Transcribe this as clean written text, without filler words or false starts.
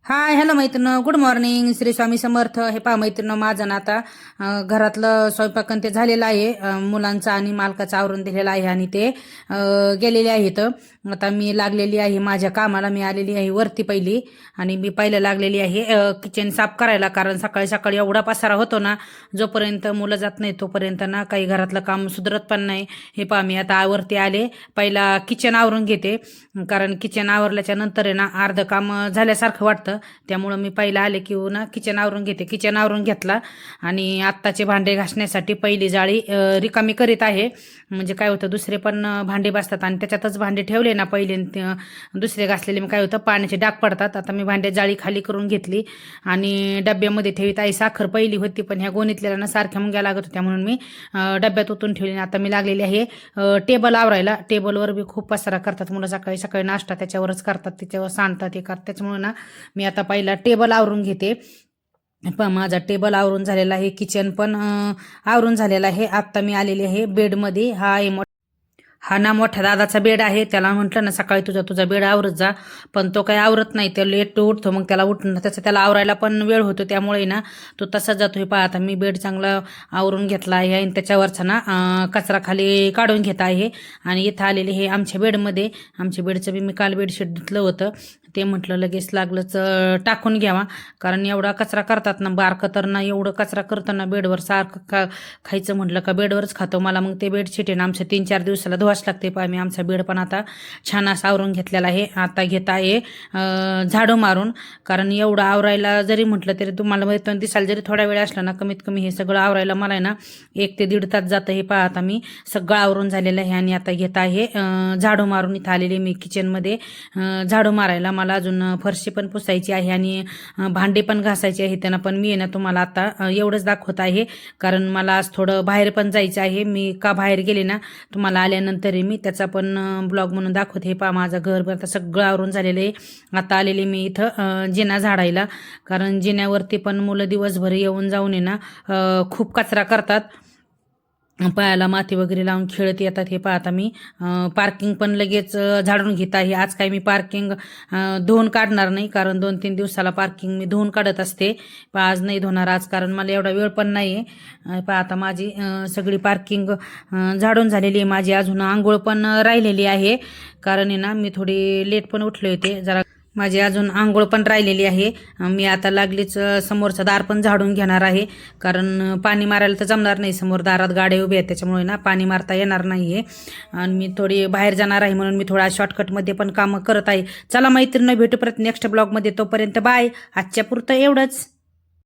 Hi hello मैत्रिणी, good morning. Shri Swami Samarth. हे पहा मैत्रिणी, माझं ना आता घरातलं स्वयंपाक ते झालेलं आहे. मुलांचं आणि मालकाचं आवरून दिलेलं आहे आणि ते गेलेले आहेत. आता मी लागलेली आहे माझ्या कामाला. मी आलेली आहे वरती पहिली आणि मी पहिलं लागलेली आहे किचन साफ करायला. कारण सकाळी सकाळी एवढा पसारा होतो ना, जोपर्यंत मुलं जात नाही तोपर्यंत ना काही घरातलं काम सुधरत पण नाही. हे पहा मी आता वरती आले, पहिला किचन आवरून घेते. कारण किचन आवरल्याच्या नंतर आहे ना अर्ध काम झाल्यासारखं वाटतं. त्यामुळं मी पहिला आले की ना किचन आवरून घेते. किचन आवरून घेतला आणि आत्ताचे भांडे घासण्यासाठी पहिली जाळी रिकामी करीत आहे. म्हणजे काय होतं, दुसरे पण भांडे बसतात आणि त्याच्यातच भांडे ठेवले ना पहिले दुसरे घासलेले, मग काय होतं पाण्याचे डाग पडतात. आता मी भांडे जाळी खाली करून घेतली आणि डब्यामध्ये ठेवीत आहे. साखर पहिली होती पण ह्या गोणीतल्याला ना सारख्या मुंग्या लागत होत्या म्हणून मी डब्यात ओतून ठेवली. आता मी लागलेली आहे टेबल आवरायला. टेबलवर बी खूप पसारा करतात मुलं, सकाळी सकाळी नाश्ता त्याच्यावरच करतात, त्याच्यावर सांडतात हे करतात. त्याच्यामुळे ना मी आता पहिला टेबल आवरून घेते. पण माझा टेबल आवरून झालेला आहे, किचन पण आवरून झालेला आहे. आत्ता मी आलेली आहे बेडमध्ये. हा ना मोठ्या दादाचा बेड आहे. त्याला म्हटलं ना सकाळी तुझा बेड आवरत जा, पण तो काही आवरत नाही. तो लेट उठतो, मग त्याला उठणं त्याला आवरायला पण वेळ होतो. त्यामुळे ना तो तसाच जातोय. पहा आता मी बेड चांगला आवरून घेतला आहे आणि त्याच्यावरचा ना कचरा खाली काढून घेत आहे. आणि इथं आलेले हे आमच्या बेडमध्ये. आमच्या बेडचं बी मी काल बेडशीट धुतलं होतं, ते म्हटलं लगेच लागलंच टाकून घ्यावा. कारण एवढा कचरा करतात ना, बारकं तर ना एवढं कचरा करताना बेडवर सारखं खायचं म्हटलं का बेडवरच खातो. मला मग ते बेडशीट आहे ना आमच्या 3-4 दिवसाला धुवाच लागते. पहा मी आमचा बेड पण आता छान असा आवरून घेतलेला आहे. आता घेत आहे झाडू मारून. कारण एवढं आवरायला जरी म्हटलं तरी तुम्हाला माहिती दिसायला जरी थोडा वेळ असला ना, कमीत कमी हे सगळं आवरायला मला आहे ना 1 ते 1.5 तास जातं. हे पहा आता मी सगळं आवरून झालेलं आहे आणि आता घेत आहे झाडू मारून. इथं आलेले मी किचनमध्ये झाडू मारायला. मला अजून फरशी पण पुसायची आहे आणि भांडे पण घासायचे आहे. त्यांना पण मी आहे ना तुम्हाला आता एवढंच दाखवत आहे, कारण मला आज थोडं बाहेर पण जायचं आहे. मी का बाहेर गेले ना तुम्हाला आल्यानंतर मी त्याचा पण ब्लॉग म्हणून दाखवते. हे पहा माझं घर आता सगळं आवरून झालेलं आहे. आता आलेले मी इथं जिना झाडायला, कारण जिन्यावरती पण मुलं दिवसभर येऊन जाऊन आहे ना खूप कचरा करतात. पायाला माती वगैरे लावून खेळत येतात. हे पाहता मी पार्किंग पण लगेच झाडून घेत आहे. आज काही मी पार्किंग धुवून काढणार नाही, कारण 2-3 दिवसाला पार्किंग मी धुवून काढत असते. पण आज नाही धुणार आज, कारण मला एवढा वेळ पण नाही आहे. पाहता माझी सगळी पार्किंग झाडून झालेली आहे. माझी अजून आंघोळ पण राहिलेली आहे, कारण आहे ना मी थोडी लेट पण उठले होते जरा. माझी अजून आंघोळ पण राहिलेली आहे. मी आता लागलीच समोरचं दार पण झाडून घेणार आहे, कारण पाणी मारायला तर जमणार नाही. समोर दारात गाड्या उभ्या आहेत, त्याच्यामुळे ना पाणी मारता येणार नाही आहे. आणि मी थोडी बाहेर जाणार आहे म्हणून मी थोडा शॉर्टकटमध्ये पण कामं करत आहे. चला मैत्रिणी, भेटू परत नेक्स्ट ब्लॉगमध्ये. तोपर्यंत बाय. आजच्या पुरतं एवढंच.